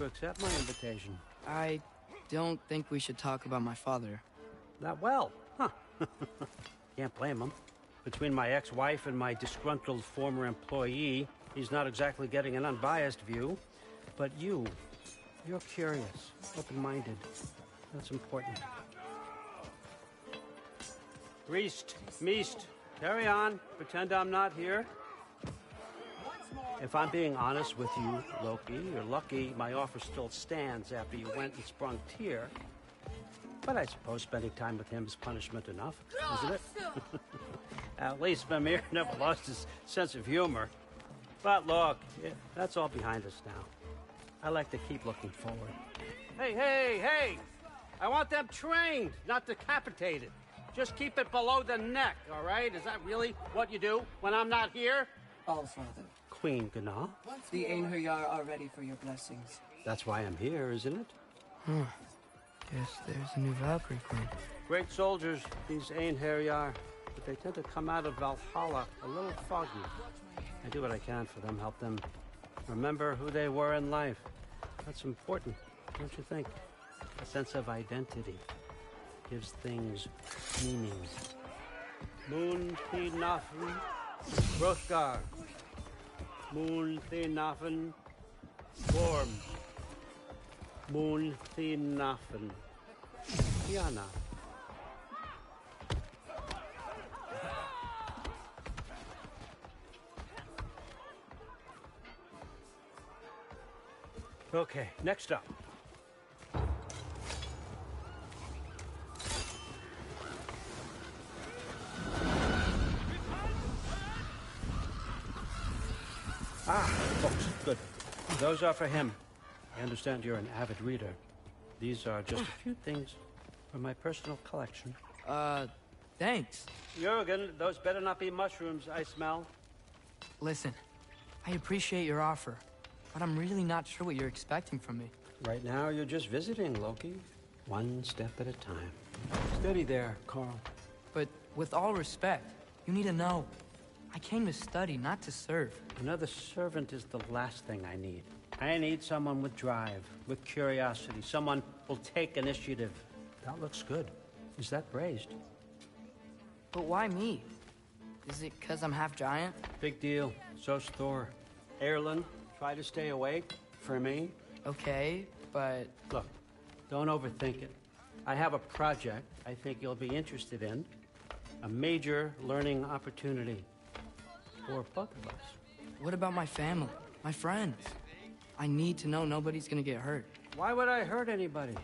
to accept my invitation. I don't think we should talk about my father. That well, huh? Can't blame him. Between my ex-wife and my disgruntled former employee, he's not exactly getting an unbiased view. But you're curious, open-minded. That's important. Priest, Meest, carry on. Pretend I'm not here. If I'm being honest with you, Loki, you're lucky my offer still stands after you went and sprung Tyr. But I suppose spending time with him is punishment enough, isn't it? At least Mimir never lost his sense of humor. But look, that's all behind us now. I like to keep looking forward. Hey! I want them trained, not decapitated. Just keep it below the neck, all right? Is that really what you do when I'm not here? All Father. Queen Gná? The Einherjar are ready for your blessings. That's why I'm here, isn't it? Guess there's a new Valkyrie Queen. Great soldiers, these Einherjar, but they tend to come out of Valhalla a little foggy. I do what I can for them, help them remember who they were in life. That's important, don't you think? A sense of identity gives things meaning. Moon Nafen, Hrothgar. Moon Nafen, Gorm. Moon Nafen, Kiana. Okay, next up. Books, good. Those are for him. I understand you're an avid reader. These are just a few things from my personal collection. Thanks. Jurgen, those better not be mushrooms I smell. Listen, I appreciate your offer, but I'm really not sure what you're expecting from me. Right now, you're just visiting, Loki. One step at a time. Steady there, Carl. But with all respect, you need to know, I came to study, not to serve. Another servant is the last thing I need. I need someone with drive, with curiosity, someone who'll take initiative. That looks good. Is that raised? But why me? Is it because I'm half giant? Big deal. So's Thor. Erlen, try to stay awake. For me. Okay, but... Look, don't overthink it. I have a project I think you'll be interested in. A major learning opportunity. For both of us. What about my family? My friends? I need to know nobody's gonna get hurt. Why would I hurt anybody?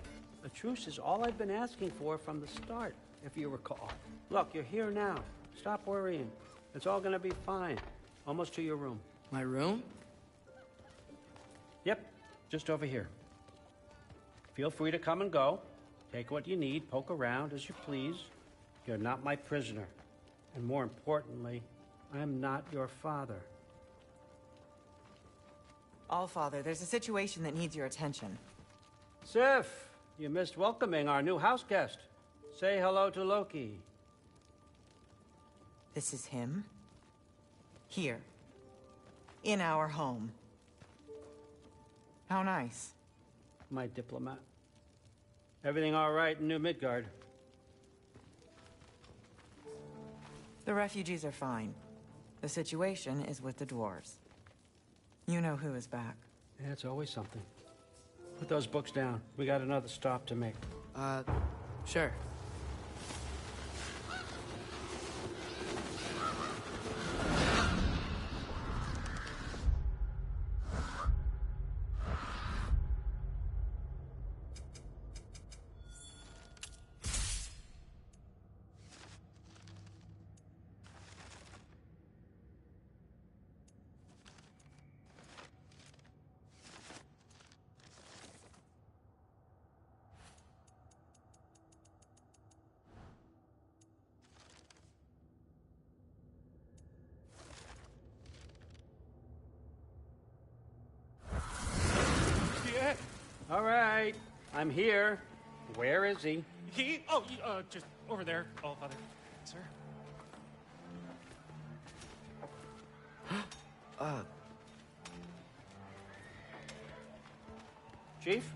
A truce is all I've been asking for from the start, if you recall. Look, you're here now. Stop worrying. It's all gonna be fine. Almost to your room. My room? Yep, just over here. Feel free to come and go. Take what you need, poke around as you please. You're not my prisoner. And more importantly, I'm not your father. All Father, there's a situation that needs your attention. Sif, you missed welcoming our new house guest. Say hello to Loki. This is him? Here. In our home. How nice. My diplomat. Everything all right in New Midgard? The refugees are fine. The situation is with the dwarves. You know who is back. Yeah, it's always something. Put those books down. We got another stop to make. Sure. All right, I'm here. Where is he? Just over there, All Father. Sir? Chief,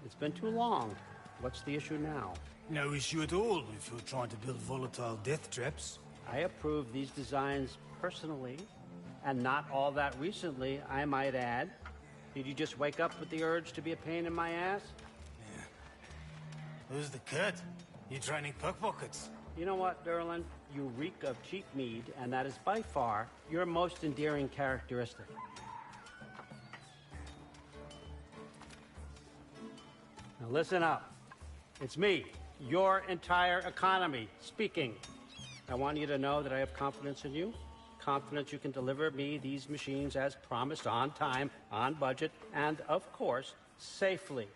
it's been too long. What's the issue now? No issue at all if you're trying to build volatile death traps. I approve these designs personally, and not all that recently, I might add. Did you just wake up with the urge to be a pain in my ass? Who's the cut? You training pickpockets? You know what, Derlin? You reek of cheap mead, and that is by far your most endearing characteristic. Now listen up. It's me, your entire economy, speaking. I want you to know that I have confidence in you. Confidence you can deliver me these machines as promised, on time, on budget, and, of course, safely.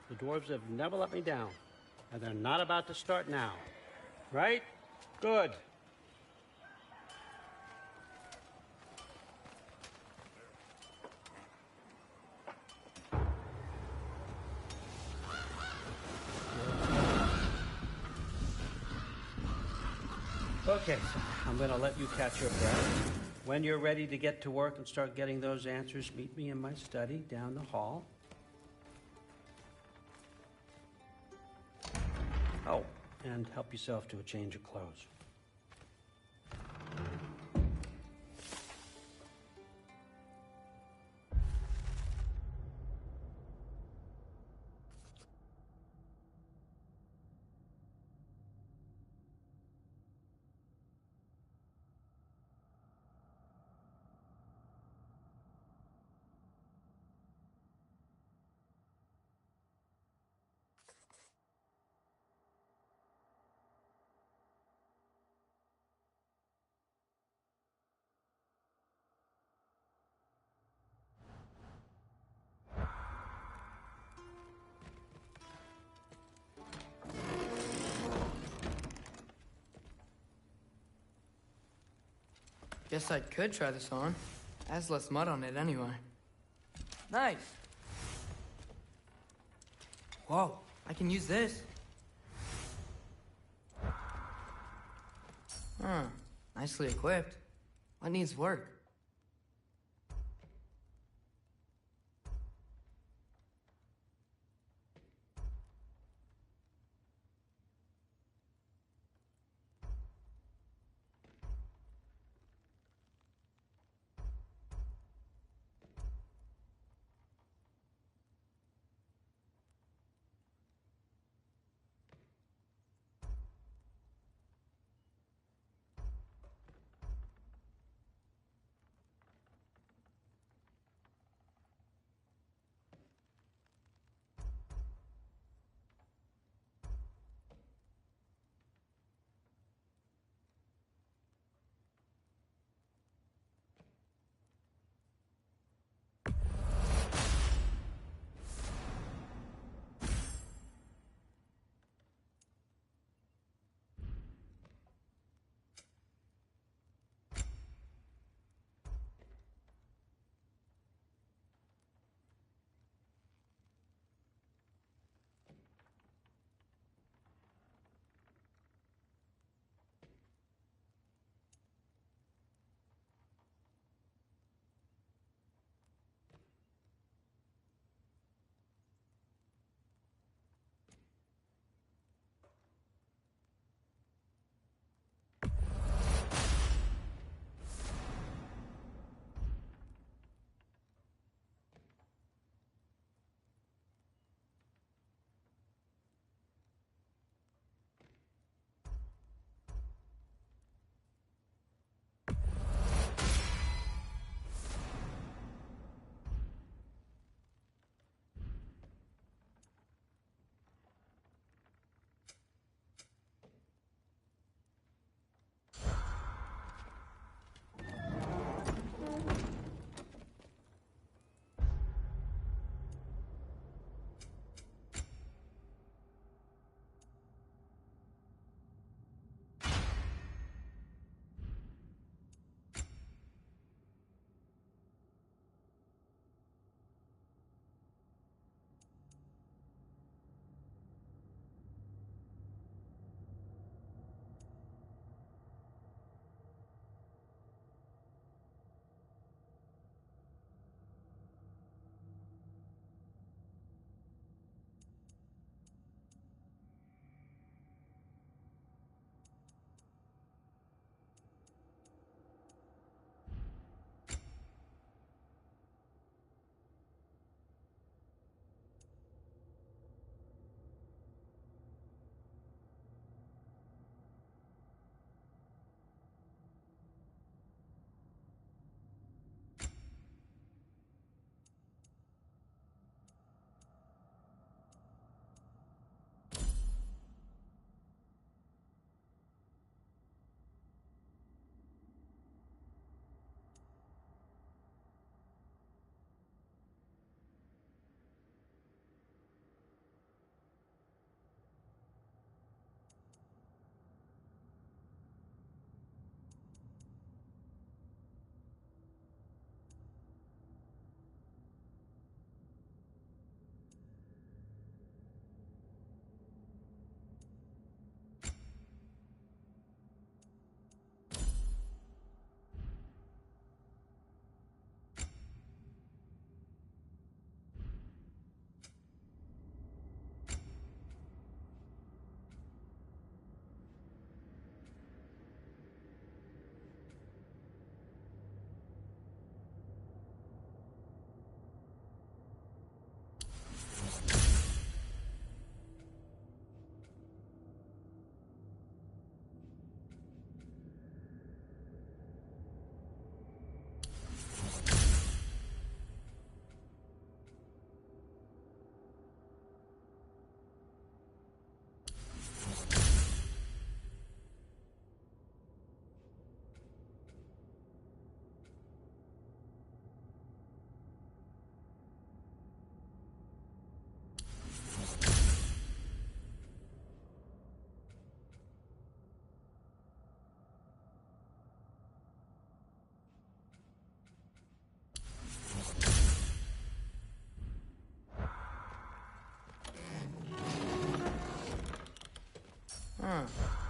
The dwarves have never let me down, and they're not about to start now. Right? Good. Okay, so I'm going to let you catch your breath. When you're ready to get to work and start getting those answers, meet me in my study down the hall. Oh, and help yourself to a change of clothes. Guess I could try this on. Has less mud on it anyway. Nice. Whoa, I can use this. Huh, nicely equipped. What needs work?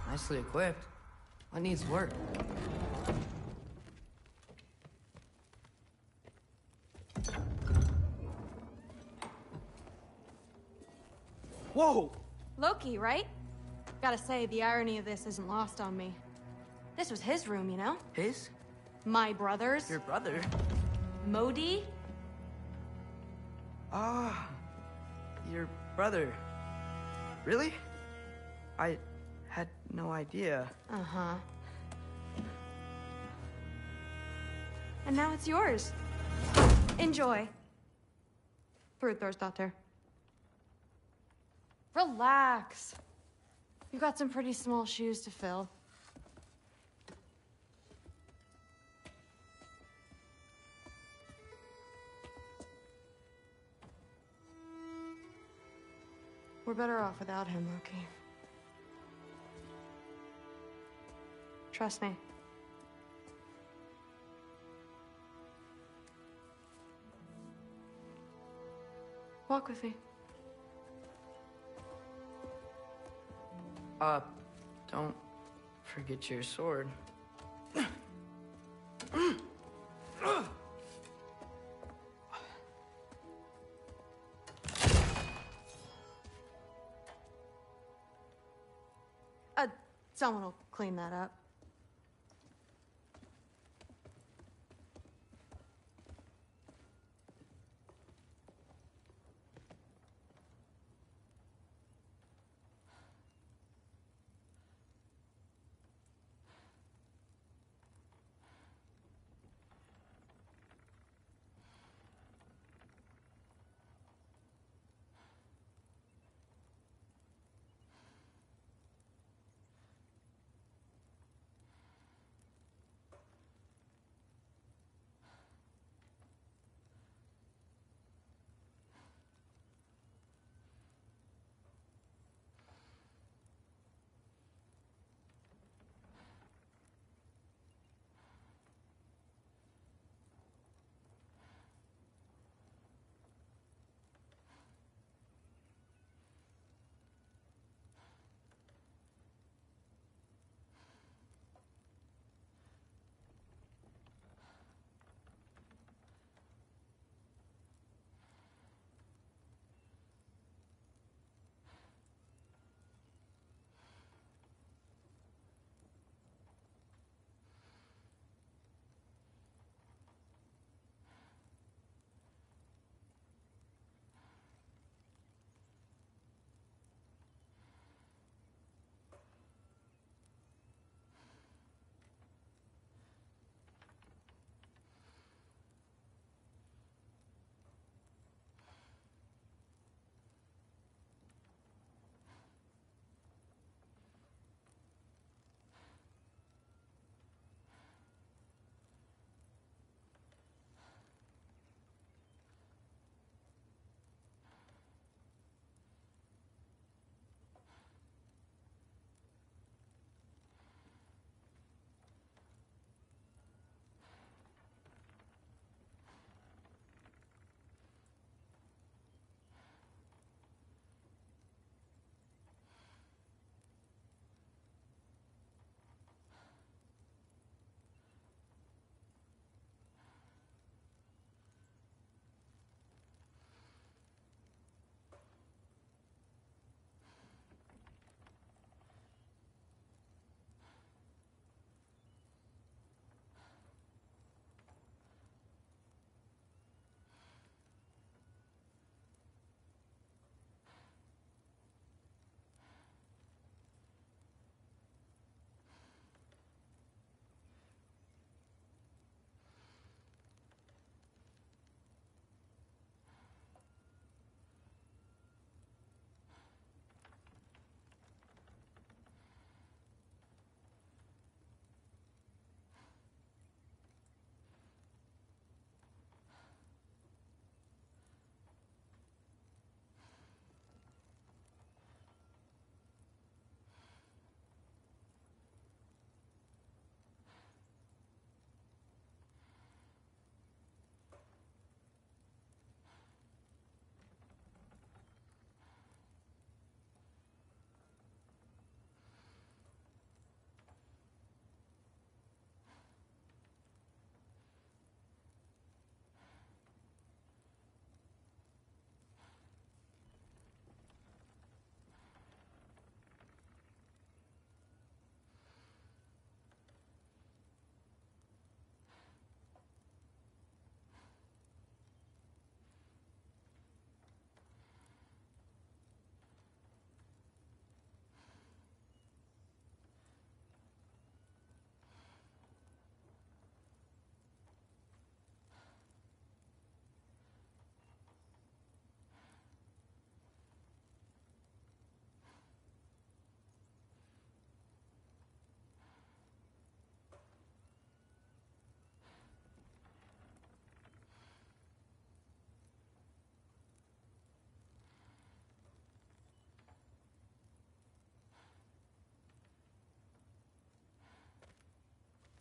Nicely equipped. What needs work? Whoa! Loki, right? Gotta say, the irony of this isn't lost on me. This was his room, you know? His? My brother's. Your brother? Modi? Ah, your brother. Really? I had no idea. Uh-huh. And now it's yours. Enjoy. Daughter. Relax. You've got some pretty small shoes to fill. We're better off without him, Loki. Trust me. Walk with me. Don't forget your sword. Someone will clean that up.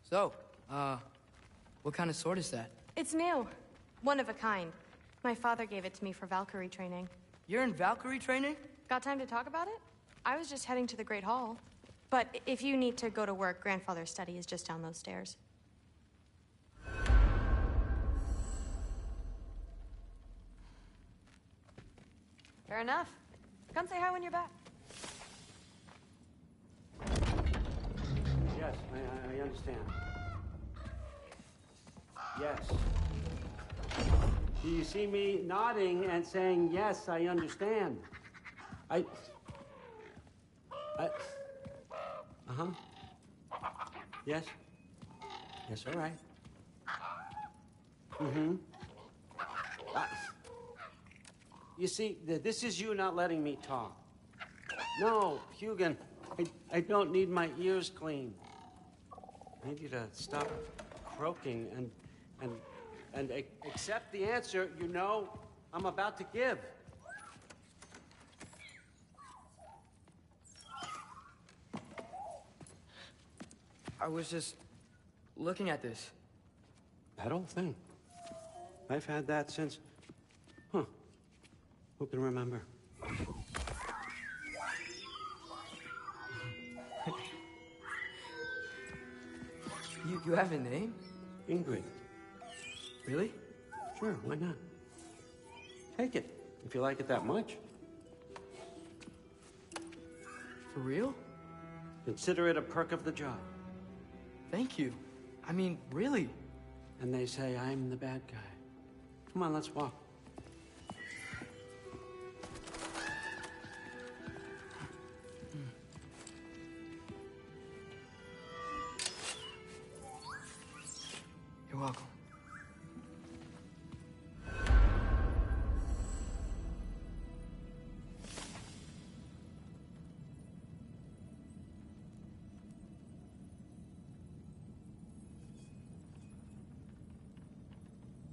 So, what kind of sword is that? It's new. One of a kind. My father gave it to me for Valkyrie training. You're in Valkyrie training? Got time to talk about it? I was just heading to the Great Hall. But if you need to go to work, Grandfather's study is just down those stairs. Fair enough. Come say hi when you're back. Yes, I understand. Yes. Do you see me nodding and saying, yes, I understand? Uh-huh. Yes? Yes, all right. Mm-hmm. You see, this is you not letting me talk. No, Hugin, I don't need my ears cleaned. I need you to stop croaking and accept the answer you know I'm about to give. I was just looking at this. That old thing. I've had that since... Who can remember? You have a name? Ingrid. Really? Sure, why not? Take it, if you like it that much. For real? Consider it a perk of the job. Thank you. I mean, really. And they say I'm the bad guy. Come on, let's walk. You're welcome.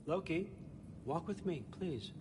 Loki, walk with me, please.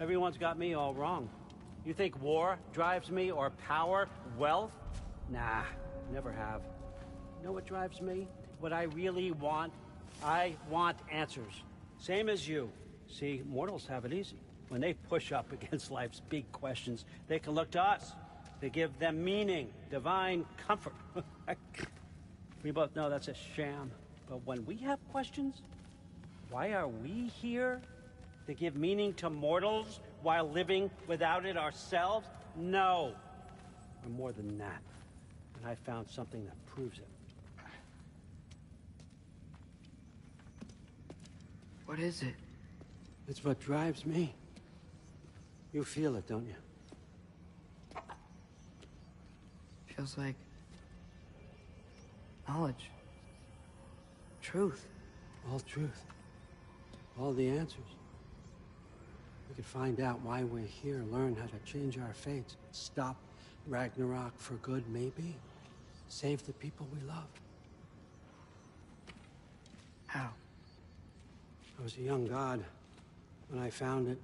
Everyone's got me all wrong. You think war drives me, or power, wealth? Nah, never have. You know what drives me? What I really want? I want answers. Same as you. See, mortals have it easy. When they push up against life's big questions, they can look to us. They give them meaning, divine comfort. We both know that's a sham. But when we have questions, why are we here? To give meaning to mortals while living without it ourselves? No. We're more than that. And I found something that proves it. What is it? It's what drives me. You feel it, don't you? Feels like knowledge. Truth. All truth. All the answers. We could find out why we're here, learn how to change our fates, stop Ragnarok for good, maybe. Save the people we love. How? I was a young god when I found it.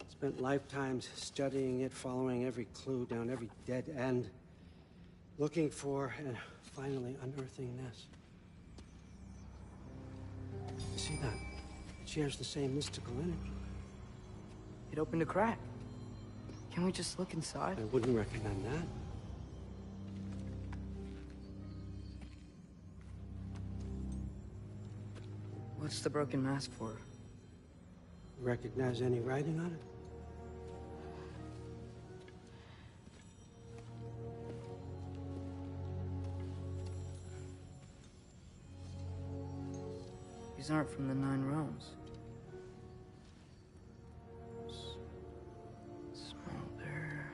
Spent lifetimes studying it, following every clue down every dead end, looking for and finally unearthing this. You see that? It shares the same mystical energy. It opened a crack. Can we just look inside? I wouldn't recommend that. What's the broken mask for? Recognize any writing on it? These aren't from the Nine Realms. Smolder.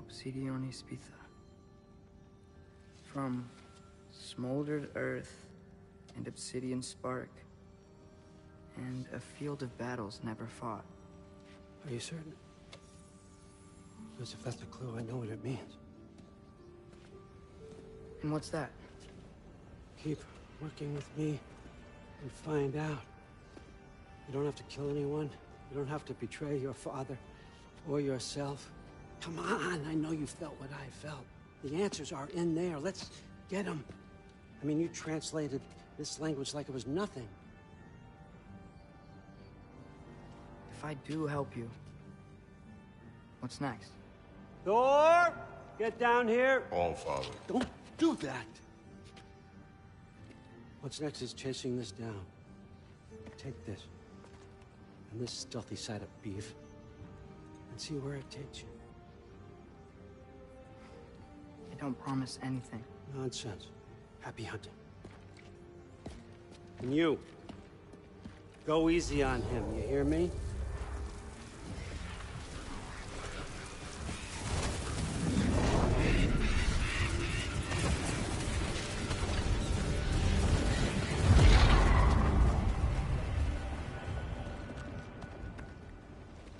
Obsidione Spitha. From smoldered earth and obsidian spark. And a field of battles never fought. Are you certain? Because if that's a clue, I know what it means. And what's that? Keep working with me and find out. You don't have to kill anyone. You don't have to betray your father or yourself. Come on, I know you felt what I felt. The answers are in there. Let's get them. I mean, you translated this language like it was nothing. If I do help you, what's next? Thor! Get down here! All Father. Don't do that! What's next is chasing this down. Take this, and this stealthy side of beef, and see where it takes you. I don't promise anything. Nonsense. Happy hunting. And you, go easy on him, you hear me?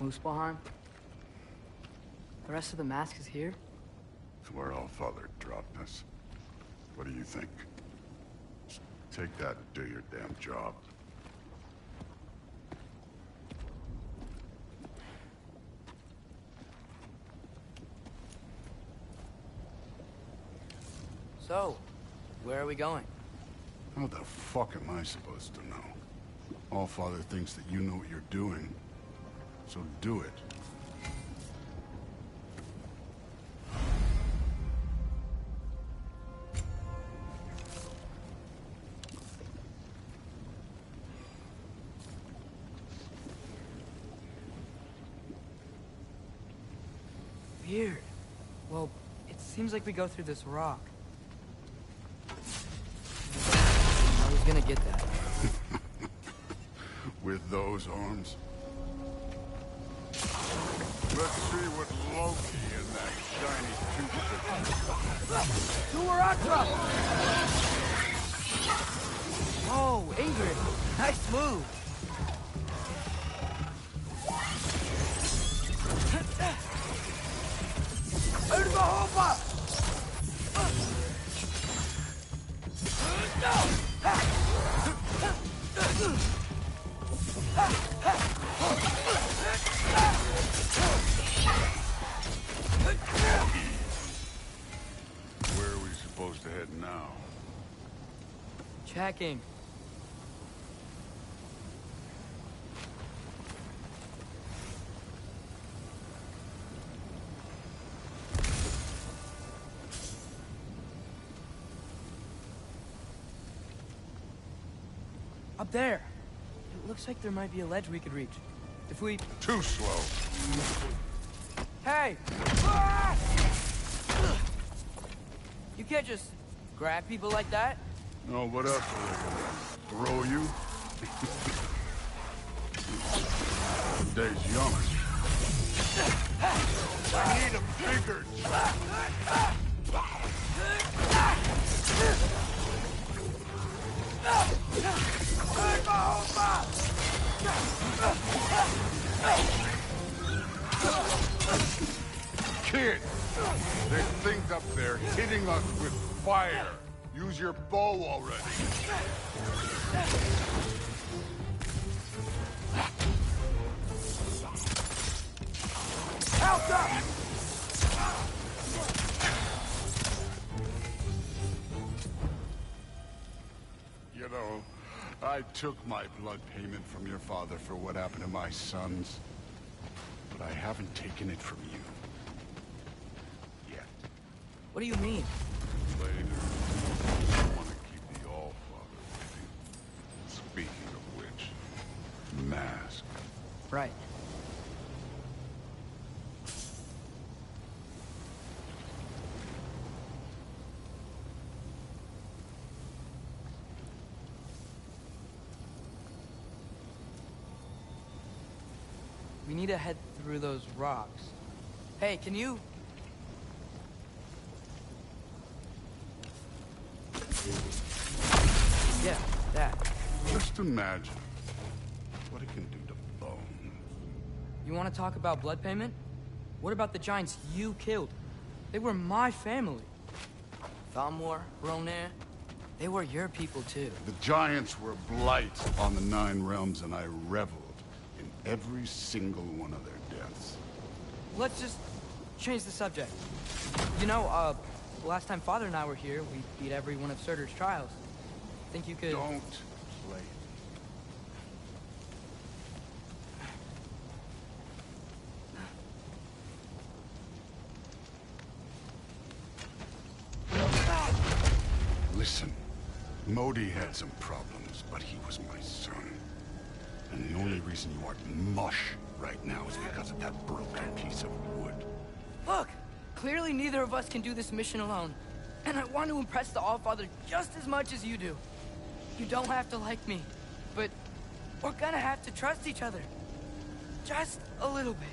Muspelheim? The rest of the mask is here? It's where All Father dropped us. What do you think? Just take that and do your damn job. So, where are we going? How the fuck am I supposed to know? All Father thinks that you know what you're doing, so do it. Weird. Well, it seems like we go through this rock. I was gonna get that. With those arms? Let's see what Loki and that shiny toothpick. Oh, Ingrid! Nice move! checking. Up there. It looks like there might be a ledge we could reach. If we... Too slow. Hey! Ah! You can't just grab people like that. No, what else are they gonna throw you? The day's young. I need a bigger Kid, there's things up there hitting us with fire. Use your bow already. Help up! You know, I took my blood payment from your father for what happened to my sons, but I haven't taken it from you. Yet. What do you mean? Later. I want to keep the All-Father living. Speaking of which, mask. Right. We need to head through those rocks. Hey, can you... Yeah, that. Just imagine what it can do to bone. You want to talk about blood payment? What about the giants you killed? They were my family. Thalmor, Ronair, they were your people too. The giants were blight on the Nine Realms, and I reveled in every single one of their deaths. Let's just change the subject. You know, last time Father and I were here, we beat every one of Surtur's trials. Think you could... Don't play. Listen, Modi had some problems, but he was my son. And the only reason you aren't mush right now is because of that broken piece of wood. Look! Clearly neither of us can do this mission alone. And I want to impress the All-Father just as much as you do. You don't have to like me, but we're gonna have to trust each other. Just a little bit.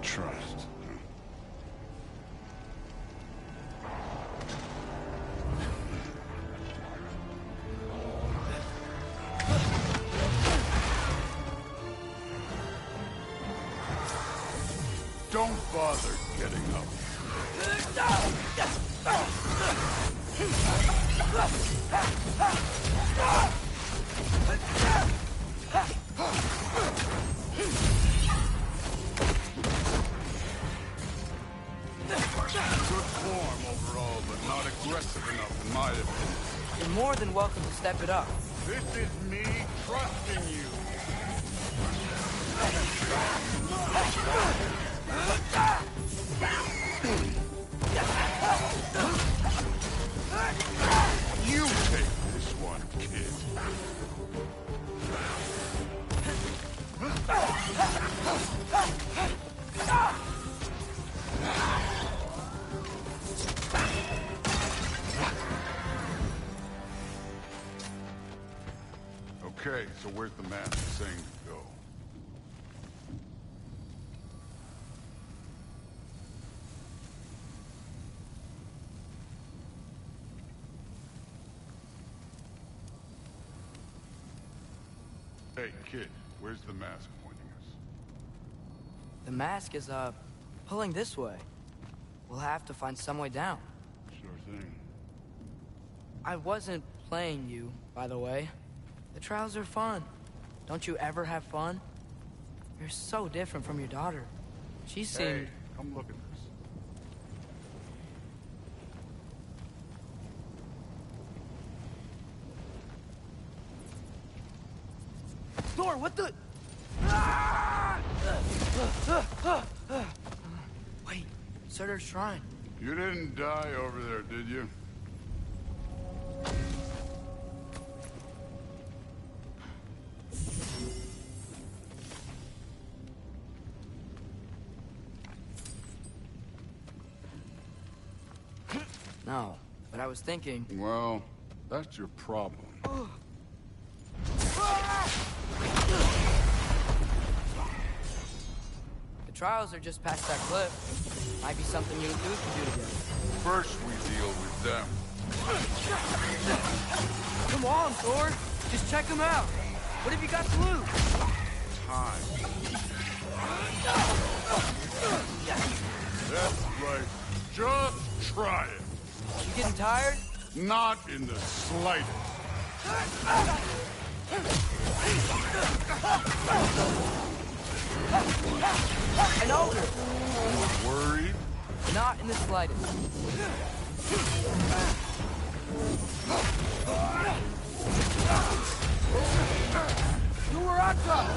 Trust. Don't bother getting up. Good form overall, but not aggressive enough in my opinion. You're more than welcome to step it up. This is me trusting you. You take this one, kid. Okay, so where's the mask saying to go? Hey, kid, where's the mask pointing us? The mask is, pulling this way. We'll have to find some way down. Sure thing. I wasn't playing you, by the way. The trials are fun. Don't you ever have fun? You're so different from your daughter. She seemed... Hey, come look at this. What the? Wait, Surtur's shrine. You didn't die over there, did you? No, but I was thinking... Well, that's your problem. The trials are just past that cliff. Might be something you and Duke can do together. First, we deal with them. Come on, Thor. Just check them out. What have you got to lose? Time. That's right. Just try it. You getting tired? Not in the slightest. An ogre. Worried? Not in the slightest. You were on top.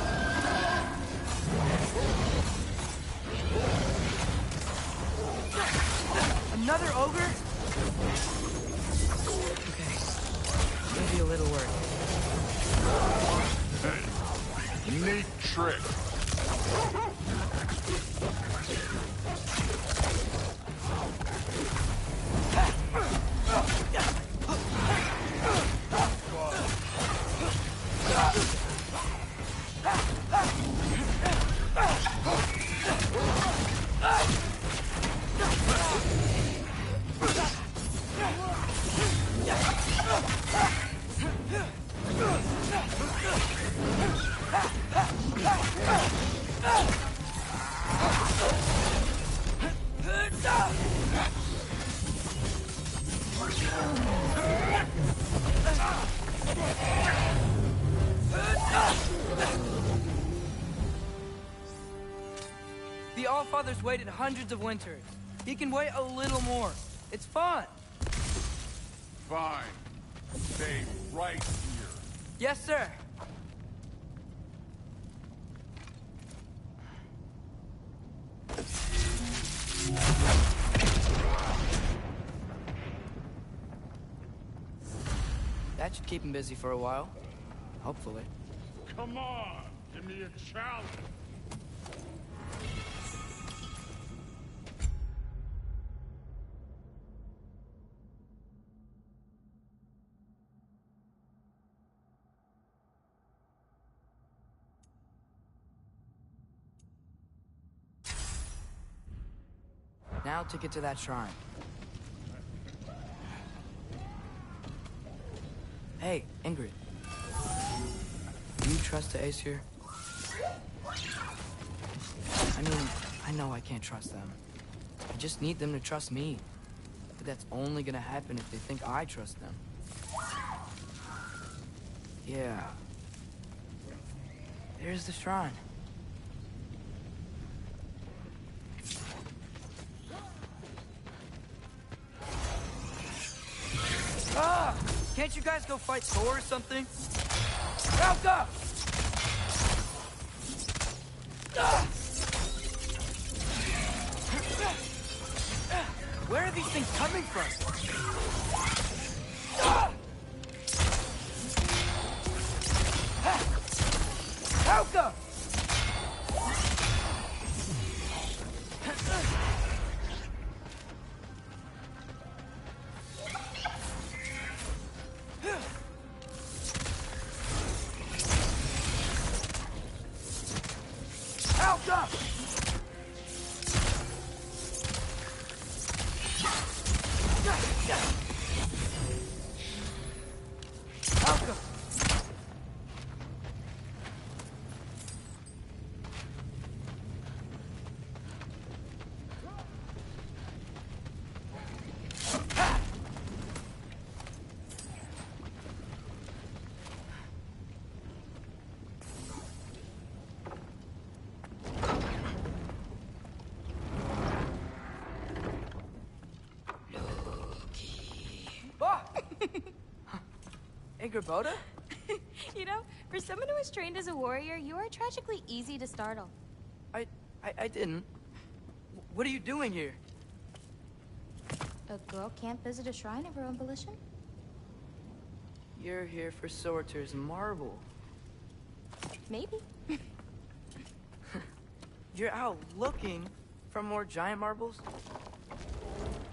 Another ogre? Okay. Maybe a little work. Hey, neat trick. The Allfather's waited hundreds of winters. He can wait a little more. It's fun. Fine. Stay right here. Yes, sir. That should keep him busy for a while. Hopefully. Come on, give me a challenge. Now to get to that shrine. Hey, Ingrid. Do you trust the Aesir? I mean, I know I can't trust them. I just need them to trust me. But that's only gonna happen if they think I trust them. Yeah. There's the shrine. Ah! Can't you guys go fight Thor or something? Helga! Where are these things coming from? Helga! Helga! Helga! Ingrid Boda? You know, For someone who was trained as a warrior, you are tragically easy to startle. I didn't. What are you doing here? A girl can't visit a shrine of her own volition? You're here for Sorter's marble. Maybe. You're out looking for more giant marbles?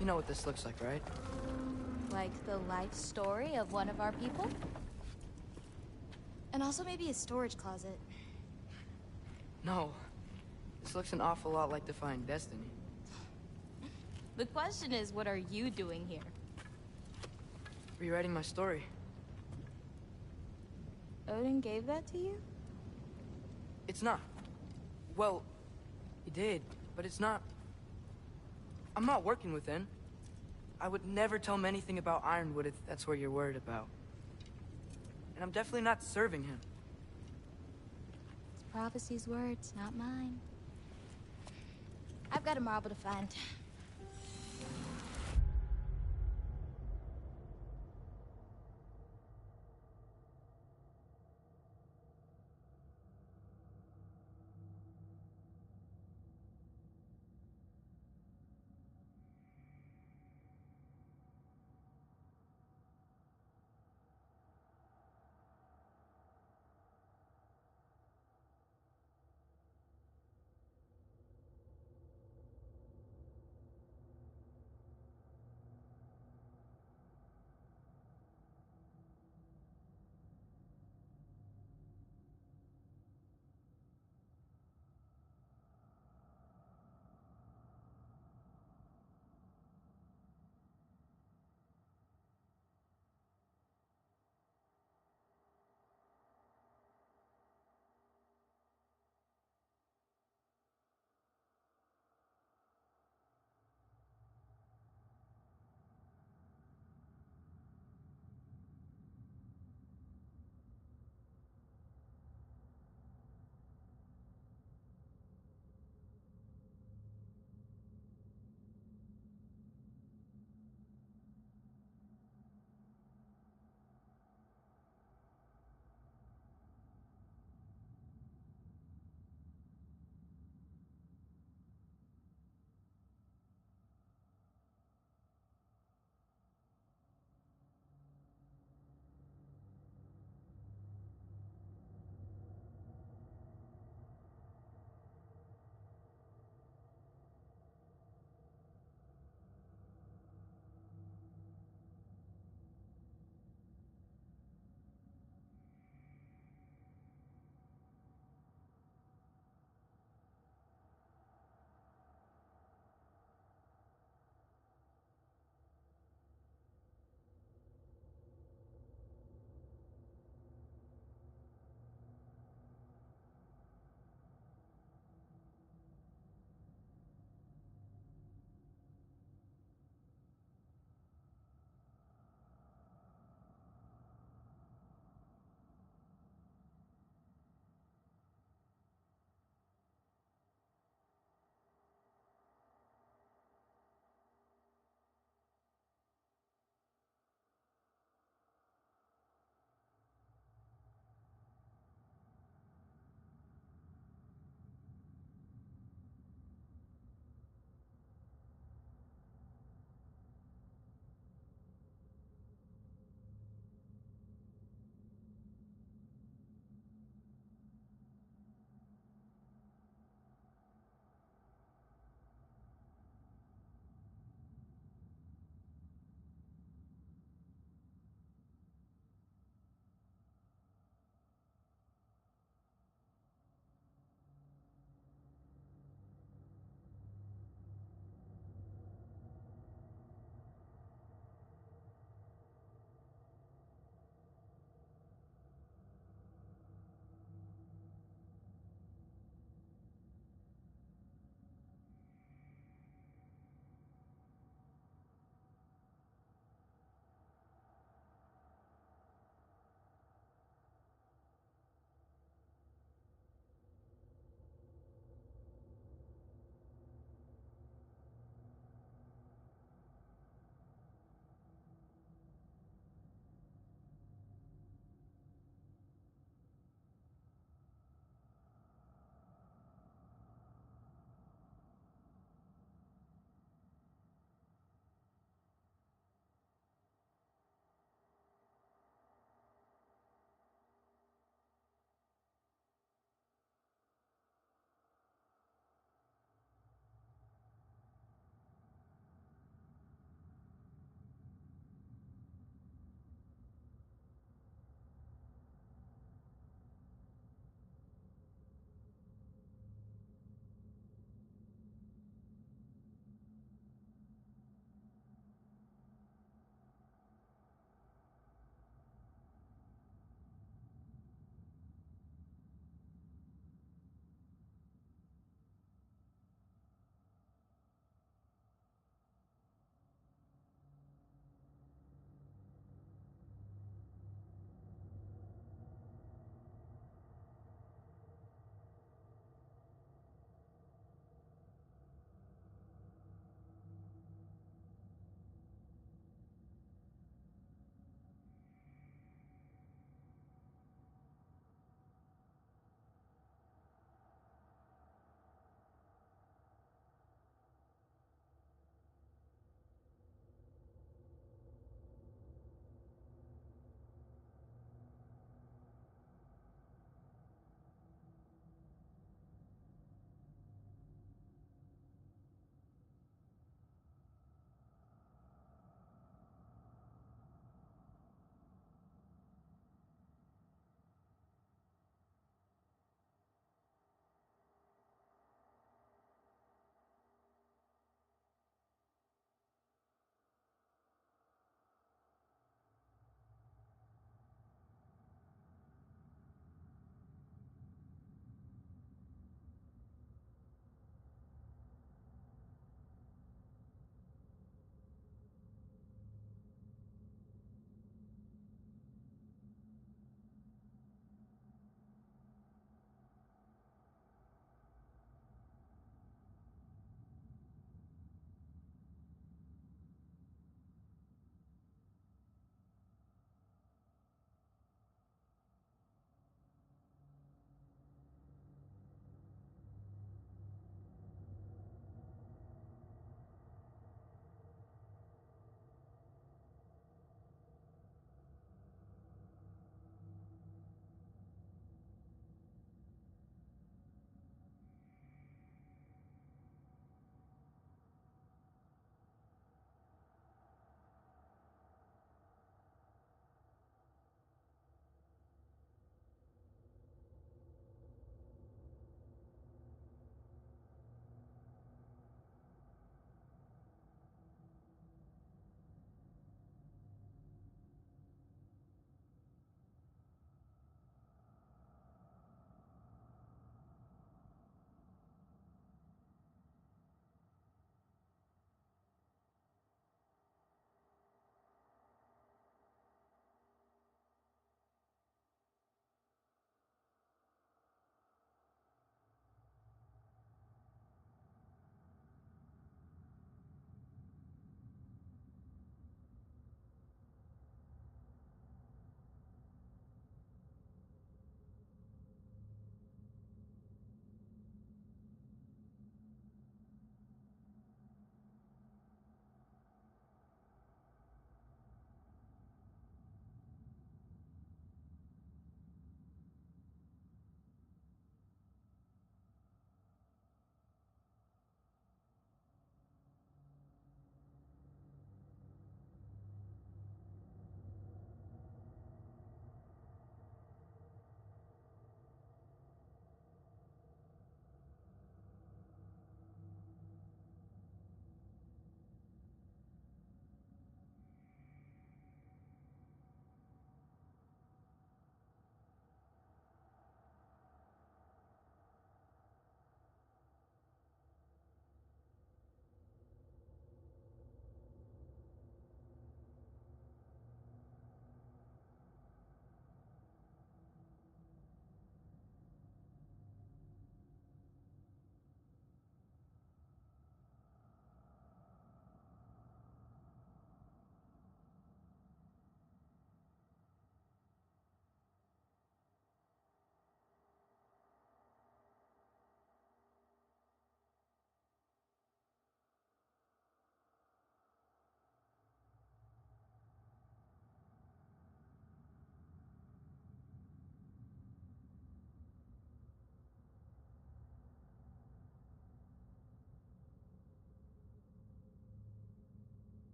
You know what this looks like, right? Like the life story of one of our people? And also maybe a storage closet. No. This looks an awful lot like Defying Destiny. The question is, what are you doing here? Rewriting my story. Odin gave that to you? It's not. Well, he did, but it's not. I'm not working with him. I would never tell him anything about Ironwood if that's what you're worried about. And I'm definitely not serving him. It's prophecy's words, not mine. I've got a marble to find.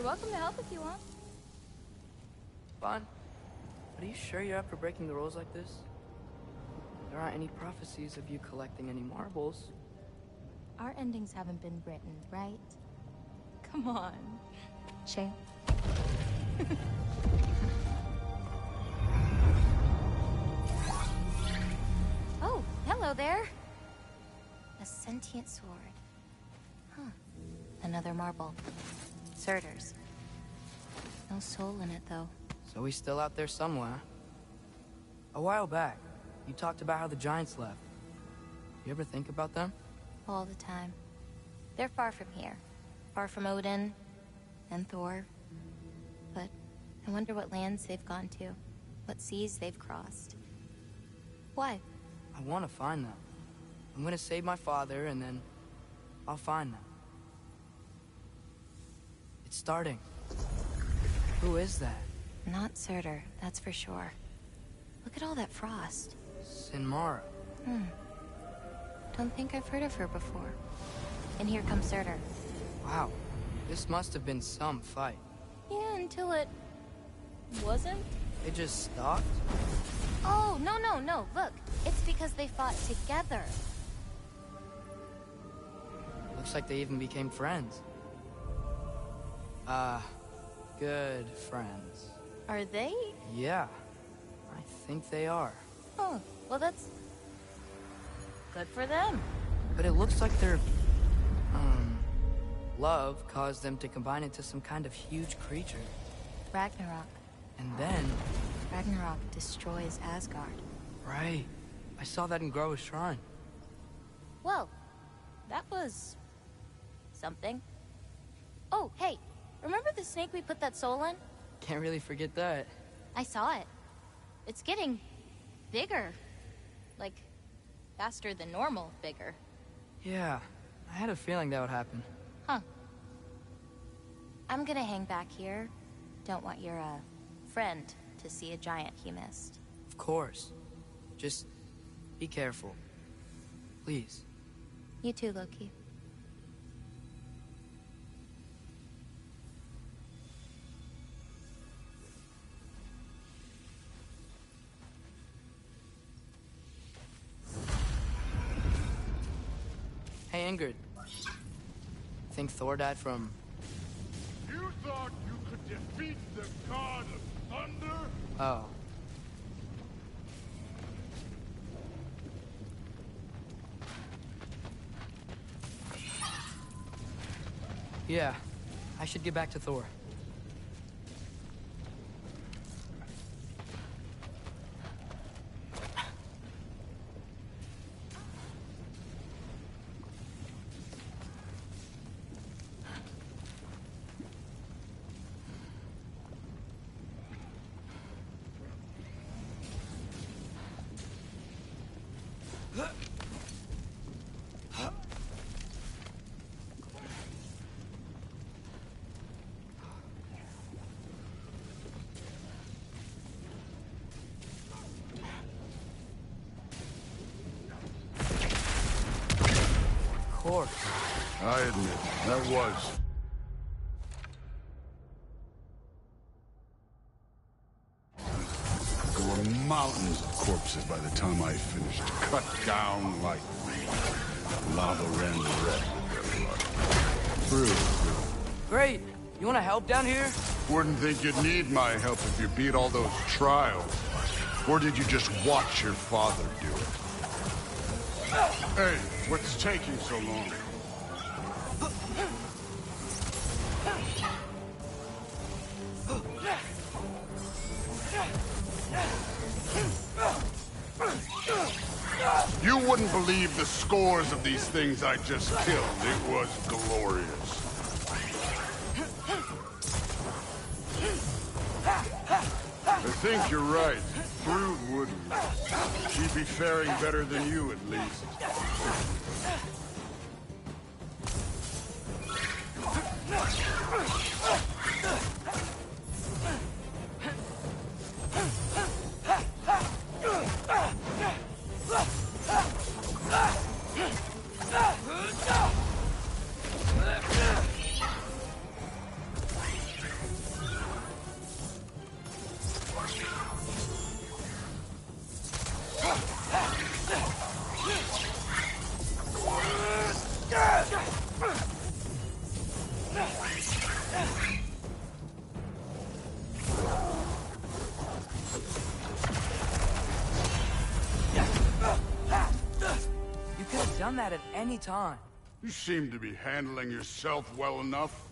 You're welcome to help if you want. Fine. But are you sure you're up for breaking the rules like this? There aren't any prophecies of you collecting any marbles. Our endings haven't been written, right? Come on. Shane. Oh, hello there. A sentient sword. Huh. Another marble. Surtur's. No soul in it, though. So he's still out there somewhere. A while back, you talked about how the giants left. You ever think about them? All the time. They're far from here. Far from Odin and Thor. But I wonder what lands they've gone to. What seas they've crossed. Why? I want to find them. I'm gonna save my father, and then I'll find them. It's starting. Who is that? Not Surtur, that's for sure. Look at all that frost. Sinmara. Don't think I've heard of her before. And here comes Surtur. Wow. This must have been some fight. Yeah, until it... wasn't? They just stopped? Oh, no. Look, it's because they fought together. Looks like they even became friends. Good friends. Are they? Yeah, I think they are. Oh, well that's... good for them. But it looks like their... love caused them to combine into some kind of huge creature. Ragnarok. And then... Ragnarok destroys Asgard. Right. I saw that in Groa's shrine. Well, that was... something. Oh, hey, remember the snake we put that soul in? Can't really forget that. I saw it. It's getting... bigger. Like, faster than normal bigger. Yeah, I had a feeling that would happen. Huh. I'm gonna hang back here. Don't want your, friend to see a giant he missed. Of course. Just be careful. Please. You too, Loki. Hey, Ingrid. Think Thor died from... You thought you could defeat the god of thunder? Oh. Yeah, I should get back to Thor. I admit, that was... There were mountains of corpses by the time I finished, cut down like lava ran red with their blood. True. Great! You wanna help down here? Wouldn't think you'd need my help if you beat all those trials. Or did you just watch your father do it? Hey, what's taking so long? You wouldn't believe the scores of these things I just killed. It was glorious. I think you're right. Thrud wouldn't. She'd be faring better than you, at least. done that at any time. You seem to be handling yourself well enough.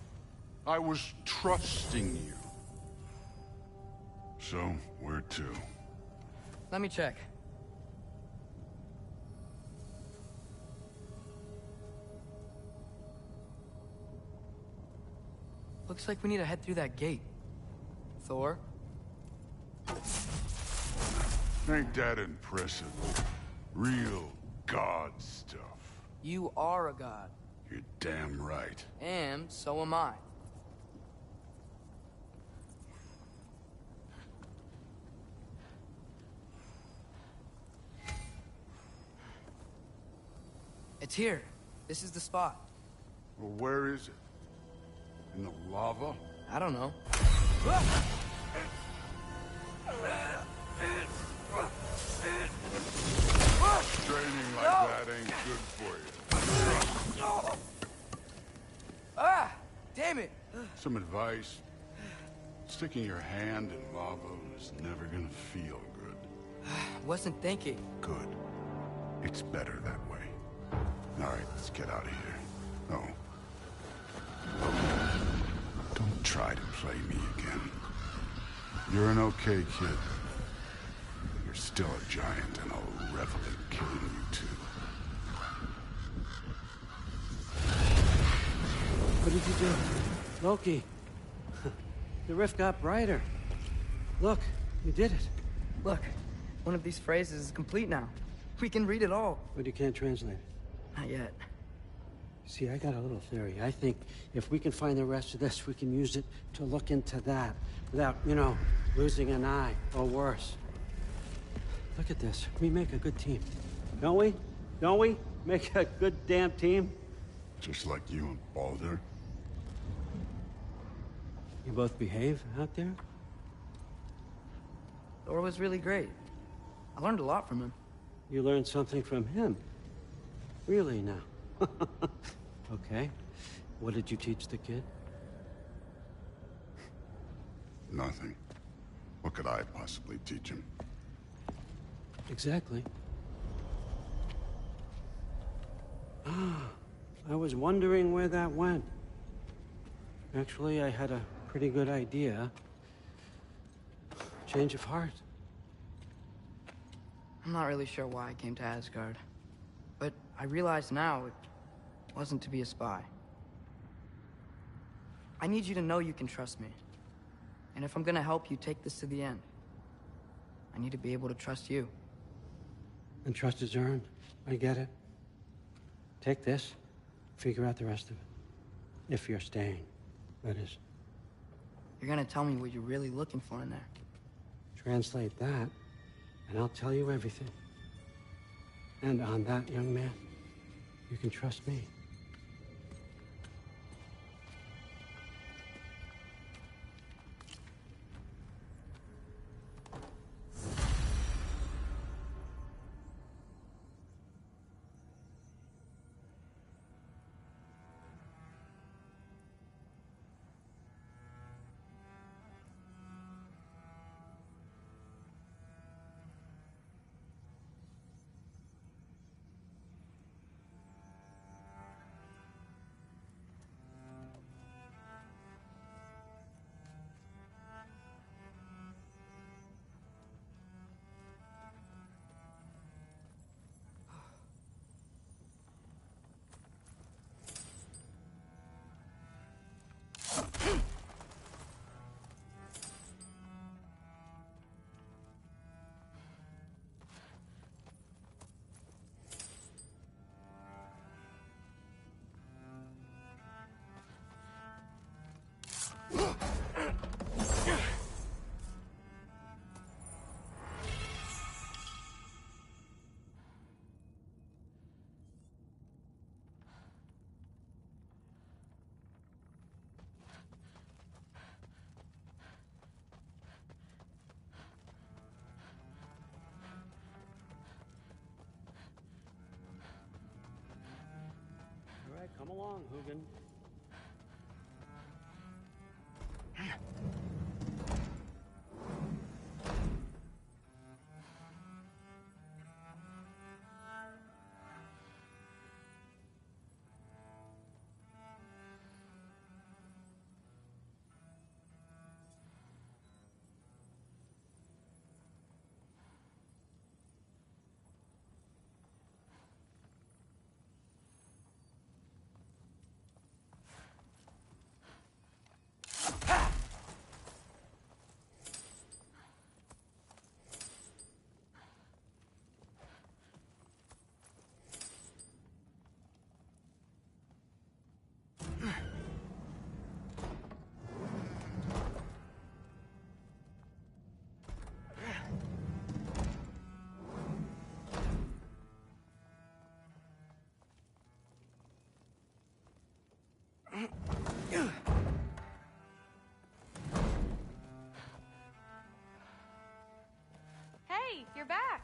I was trusting you. So, where to? Let me check. Looks like we need to head through that gate. Thor? Ain't that impressive? Real god stuff. You are a god. You're damn right. And so am I. It's here. This is the spot. Well, where is it? In the lava? I don't know. Training like that ain't good for you. Ah! Damn it! Some advice. Sticking your hand in lava is never gonna feel good. Wasn't thinking. Good. It's better that way. All right, let's get out of here. Oh. Don't try to play me again. You're an okay kid. You're still a giant, and I'll revel in killing you too. What did you do? Loki. The rift got brighter. Look, you did it. Look, one of these phrases is complete now. We can read it all. But you can't translate it. Not yet. See, I got a little theory. I think if we can find the rest of this, we can use it to look into that without, losing an eye or worse. Look at this. We make a good team. Don't we? Don't we? Make a good damn team? Just like you and Baldur. You both behave out there? Thor was really great. I learned a lot from him. You learned something from him? Really now? Okay. What did you teach the kid? Nothing. What could I possibly teach him? Exactly. I was wondering where that went. Actually, I had a pretty good idea. Change of heart. I'm not really sure why I came to Asgard. But I realize now it wasn't to be a spy. I need you to know you can trust me. And if I'm gonna help you take this to the end, I need to be able to trust you. And trust is earned. I get it. Take this, figure out the rest of it. If you're staying, that is. You're gonna tell me what you're really looking for in there. Translate that, and I'll tell you everything. And on that, young man, you can trust me. All right, come along, Hugin. Hey, you're back.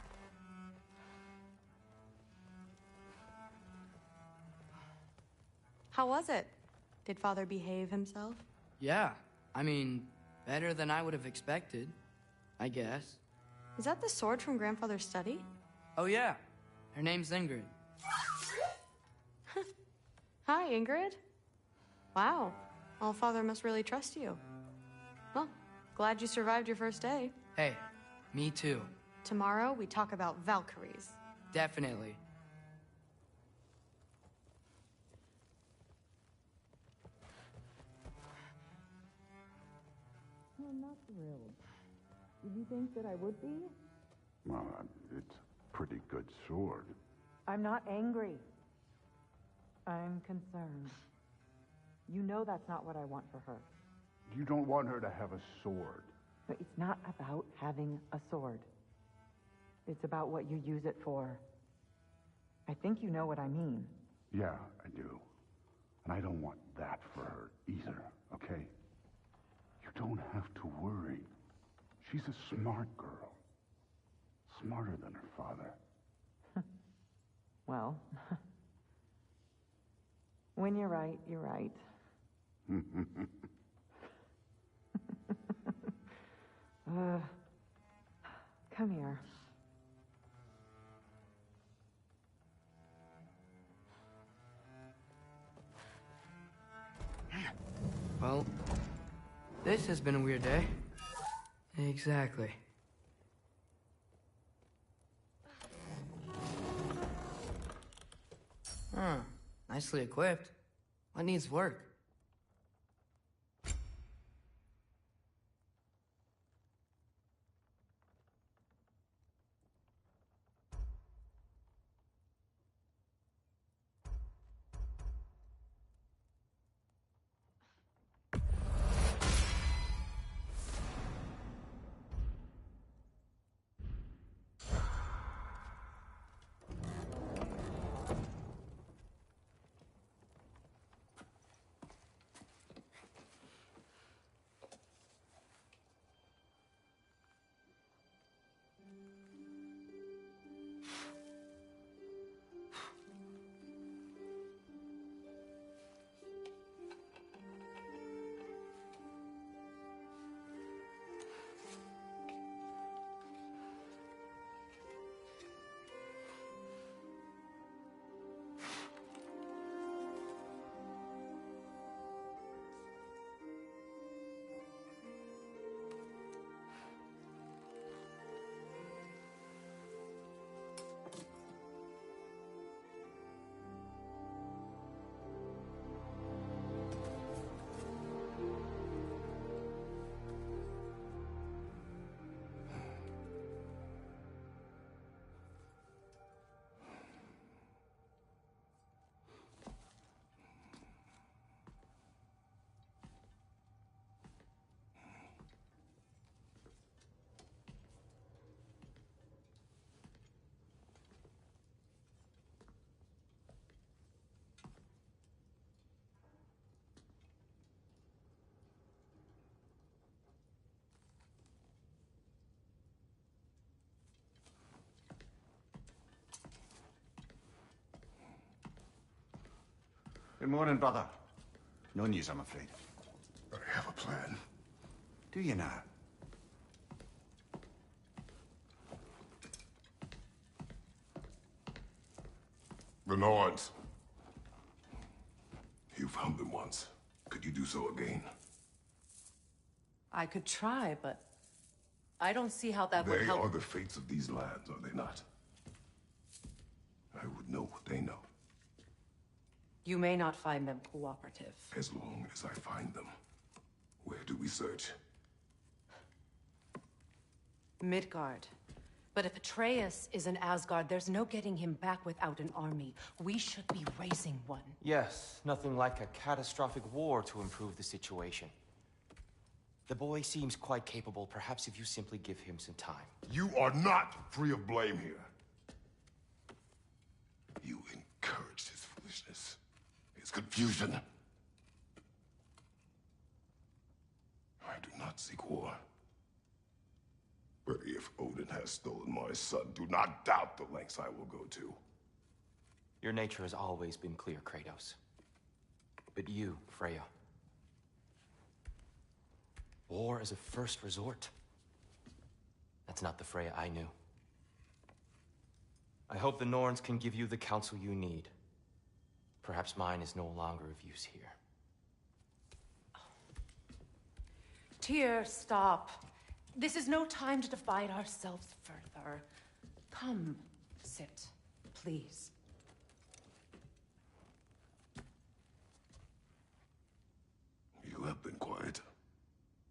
How was it? Did Father behave himself? Yeah, I mean, better than I would have expected, I guess. Is that the sword from Grandfather's study? Oh yeah, her name's Ingrid. Hi, Ingrid. Wow, Allfather must really trust you. Well, glad you survived your first day. Hey, me too. Tomorrow, we talk about Valkyries. Definitely. I'm not thrilled. Did you think that I would be? Well, it's a pretty good sword. I'm not angry. I'm concerned. You know that's not what I want for her. You don't want her to have a sword. But it's not about having a sword. It's about what you use it for. I think you know what I mean. Yeah, I do. And I don't want that for her either, okay? You don't have to worry. She's a smart girl. Smarter than her father. Well, when you're right, you're right. Come here. Well, this has been a weird day. Exactly. Huh. Nicely equipped. What needs work? Good morning, brother. No news, I'm afraid. But I have a plan. Do you now? The Nords. You found them once. Could you do so again? I could try, but I don't see how that would They help. are the fates of these lands, are they not? I would know what they know. You may not find them cooperative. As long as I find them. Where do we search? Midgard. But if Atreus is in Asgard, there's no getting him back without an army. We should be raising one. Yes, nothing like a catastrophic war to improve the situation. The boy seems quite capable. Perhaps if you simply give him some time. You are not free of blame here. You encouraged his foolishness. His confusion. I do not seek war. But if Odin has stolen my son, do not doubt the lengths I will go to. Your nature has always been clear, Kratos. But you, Freya. War as a first resort. That's not the Freya I knew. I hope the Norns can give you the counsel you need. Perhaps mine is no longer of use here. Tyr, stop. This is no time to divide ourselves further. Come, sit, please. You have been quiet.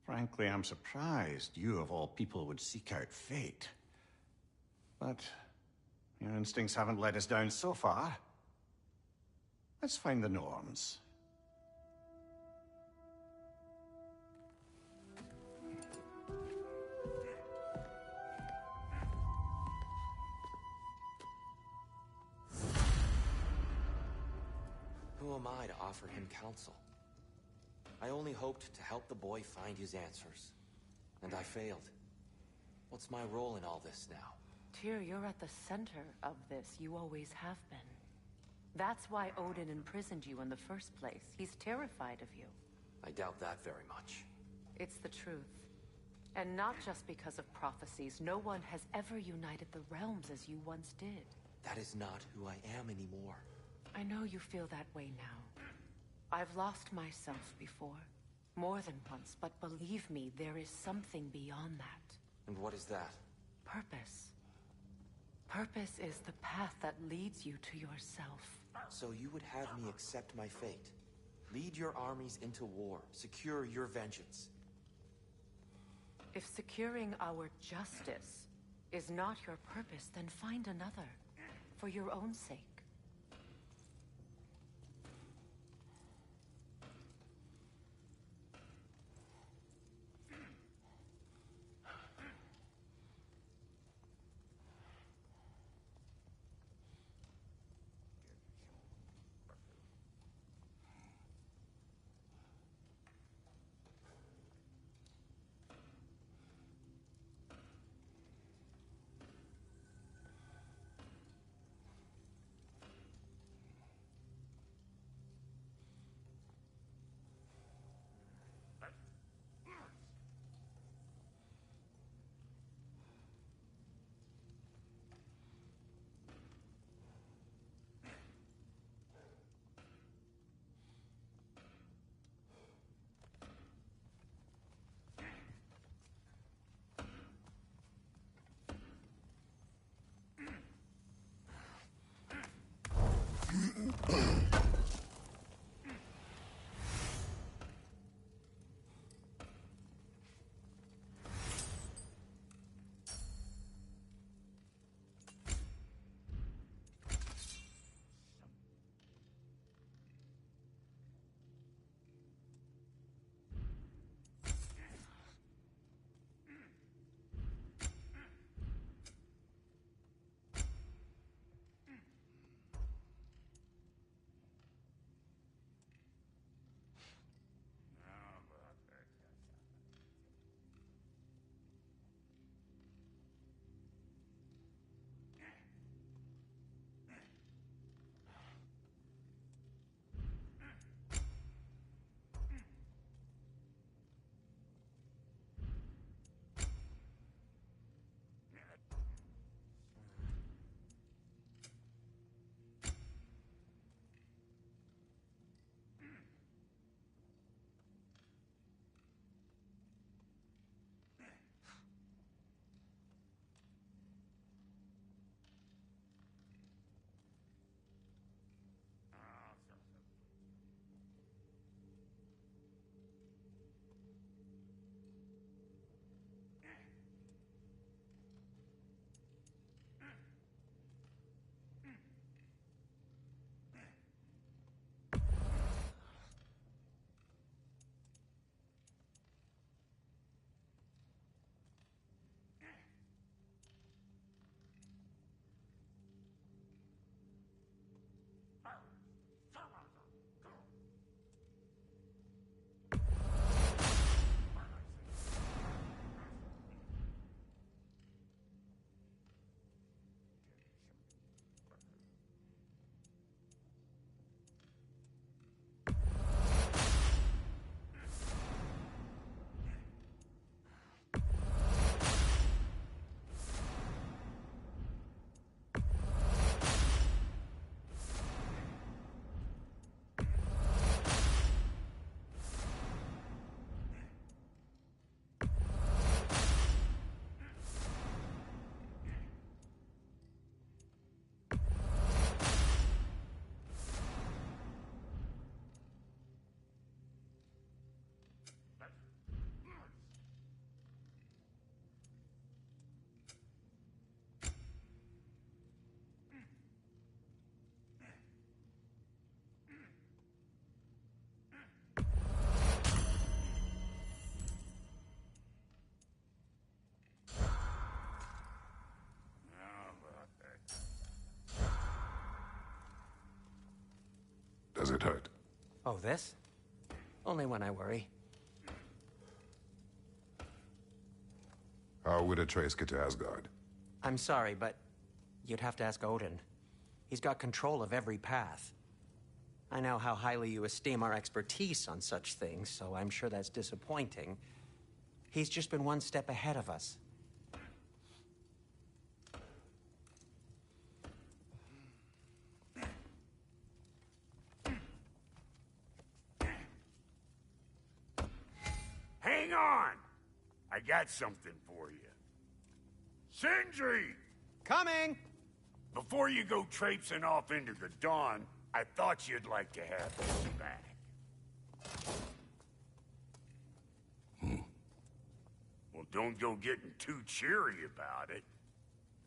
Frankly, I'm surprised you of all people would seek out fate. But your instincts haven't let us down so far. Let's find the Norns. Who am I to offer him counsel? I only hoped to help the boy find his answers. And I failed. What's my role in all this now? Tyr, you're at the center of this. You always have been. That's why Odin imprisoned you in the first place. He's terrified of you. I doubt that very much. It's the truth. And not just because of prophecies. No one has ever united the realms as you once did. That is not who I am anymore. I know you feel that way now. I've lost myself before. More than once, but believe me, there is something beyond that. And what is that? Purpose. Purpose is the path that leads you to yourself. So you would have me accept my fate? Lead your armies into war, secure your vengeance? If securing our justice is not your purpose, then find another. For your own sake. Does it hurt? Oh, this? Only when I worry. How would Atreus get to Asgard? I'm sorry, but you'd have to ask Odin. He's got control of every path. I know how highly you esteem our expertise on such things, so I'm sure that's disappointing. He's just been one step ahead of us. Hang on! I got something for you. Sindri! Coming! Before you go traipsing off into the dawn, I thought you'd like to have this back. Well, don't go getting too cheery about it.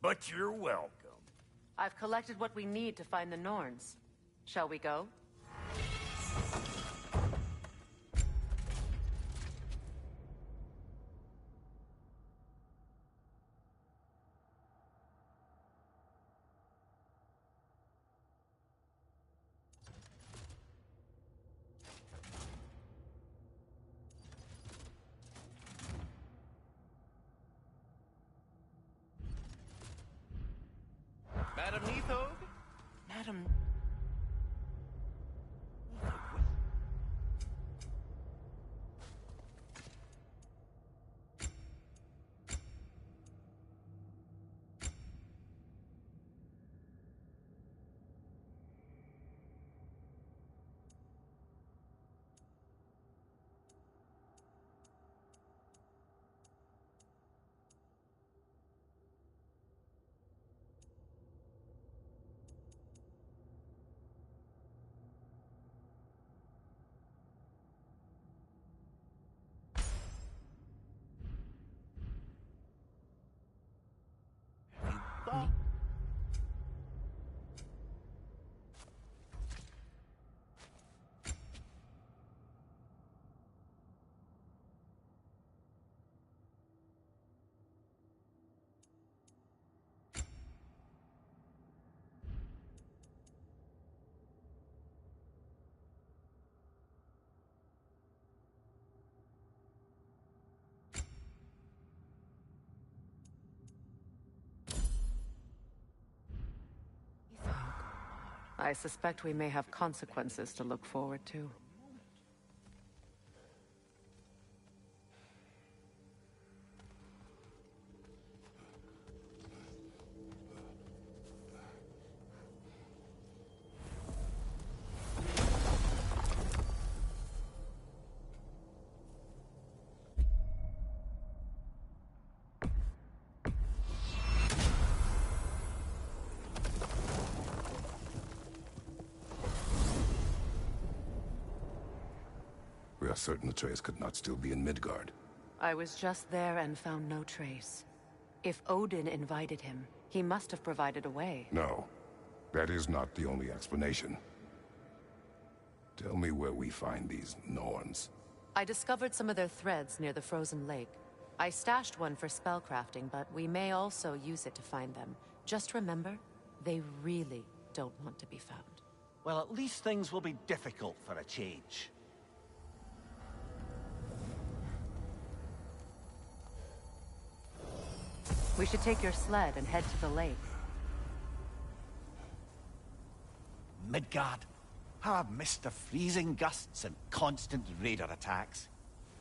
But you're welcome. I've collected what we need to find the Norns. Shall we go? Madam Neathog? Madam... I suspect we may have consequences to look forward to. We are certain Atreus could not still be in Midgard. I was just there and found no trace. If Odin invited him, he must have provided a way. No, that is not the only explanation. Tell me where we find these Norns. I discovered some of their threads near the frozen lake. I stashed one for spellcrafting, but we may also use it to find them. Just remember, they really don't want to be found. Well, at least things will be difficult for a change. We should take your sled and head to the lake. Midgard? How I've missed the freezing gusts and constant raider attacks.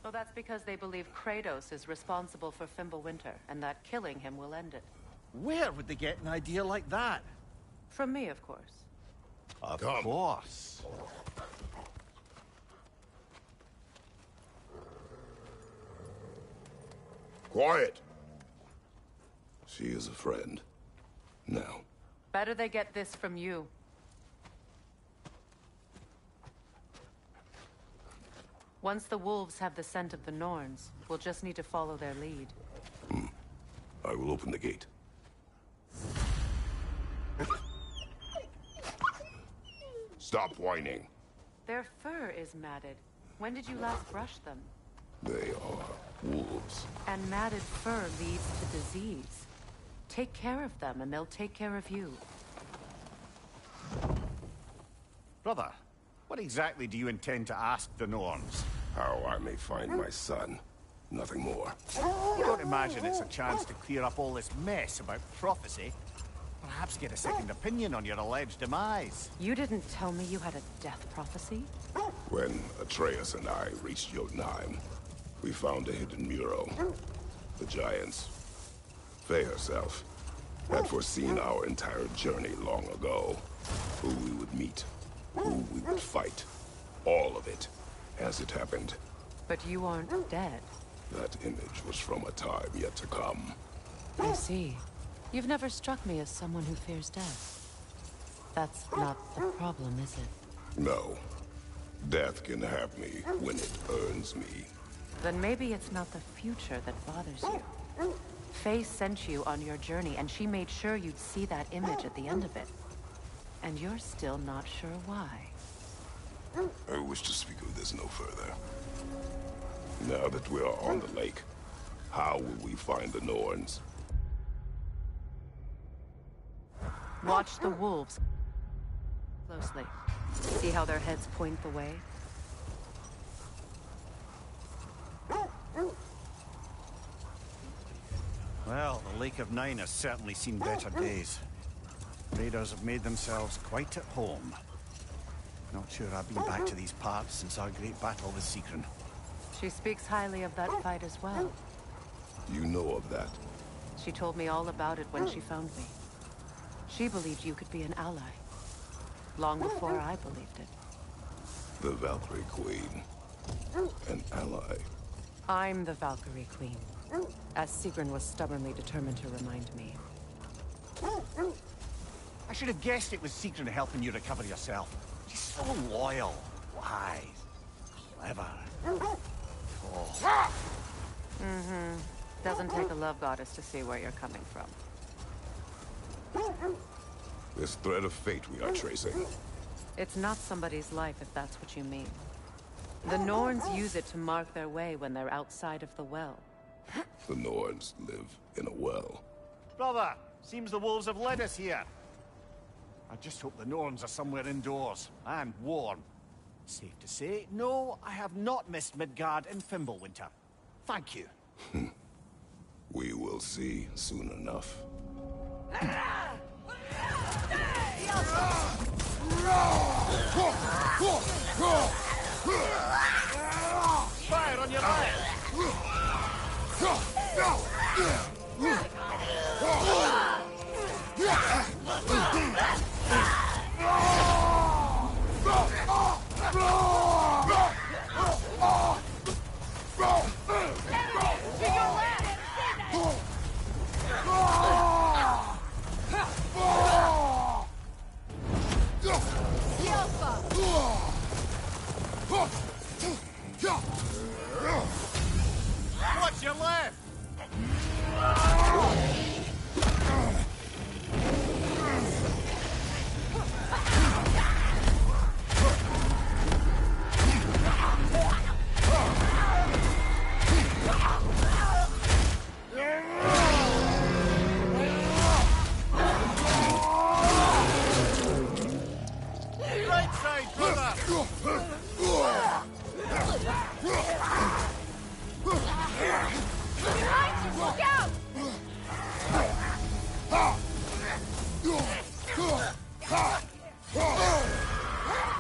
Well, that's because they believe Kratos is responsible for Fimbulwinter, and that killing him will end it. Where would they get an idea like that? From me, of course. Of course. Quiet! She is a friend. Now. Better they get this from you. Once the wolves have the scent of the Norns, we'll just need to follow their lead. I will open the gate. Stop whining. Their fur is matted. When did you last brush them? They are wolves. And matted fur leads to disease. Take care of them, and they'll take care of you. Brother, What exactly do you intend to ask the Norns? How I may find my son. Nothing more. You don't imagine it's a chance to clear up all this mess about prophecy? Perhaps get a second opinion on your alleged demise. You didn't tell me you had a death prophecy? When Atreus and I reached Jotunheim, we found a hidden mural. The Giants, Faye herself, had foreseen our entire journey long ago. Who we would meet, who we would fight. All of it, as it happened. But you aren't dead. That image was from a time yet to come. I see. You've never struck me as someone who fears death. That's not the problem, is it? No. Death can have me when it earns me. Then maybe it's not the future that bothers you. Faye sent you on your journey, and she made sure you'd see that image at the end of it. And you're still not sure why. I wish to speak of this no further. Now that we are on the lake, how will we find the Norns? Watch the wolves closely. See how their heads point the way? Well, the Lake of Nine has certainly seen better days. Raiders have made themselves quite at home. Not sure I've been back to these parts since our great battle with Sigrun. She speaks highly of that fight as well. You know of that? She told me all about it when she found me. She believed you could be an ally. Long before I believed it. The Valkyrie Queen. An ally. I'm the Valkyrie Queen. As Sigrun was stubbornly determined to remind me. I should have guessed it was Sigrun helping you recover yourself. She's so loyal, wise, clever. Oh. Mm-hmm. Doesn't take a love goddess to see where you're coming from. This thread of fate we are tracing. It's not somebody's life, if that's what you mean. The Norns use it to mark their way when they're outside of the well. The Norns live in a well. Brother, seems the wolves have led us here. I just hope the Norns are somewhere indoors, and warm. Safe to say, no, I have not missed Midgard and Fimbulwinter. Thank you. We will see soon enough. Fire on your right! What's your left? Right side, brother! Look out!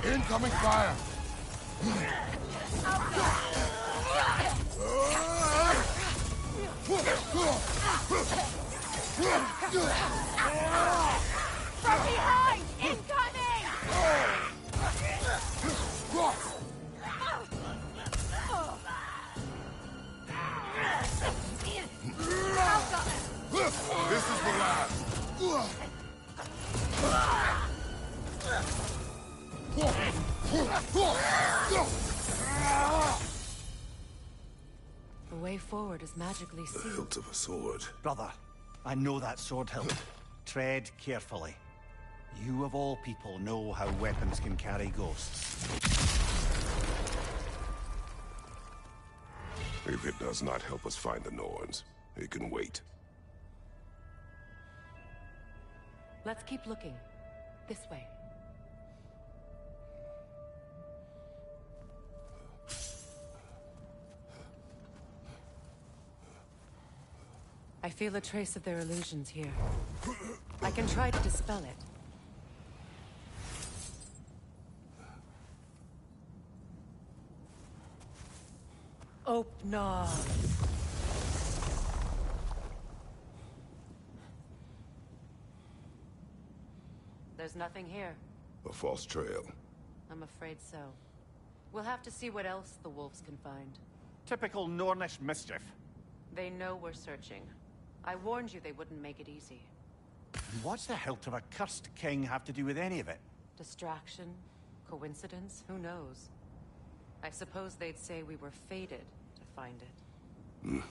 Incoming fire! From behind! Incoming! This is the last! The way forward is magically The sealed. hilt of a sword. Brother, I know that sword hilt. Tread carefully. You of all people know how weapons can carry ghosts. If it does not help us find the Norns, it can wait. Let's keep looking. This way. I feel a trace of their illusions here. I can try to dispel it. Opna. There's nothing here. A false trail. I'm afraid so. We'll have to see what else the wolves can find. Typical Nornish mischief. They know we're searching. I warned you they wouldn't make it easy. What's the hilt of a cursed king have to do with any of it? Distraction? Coincidence? Who knows? I suppose they'd say we were fated to find it.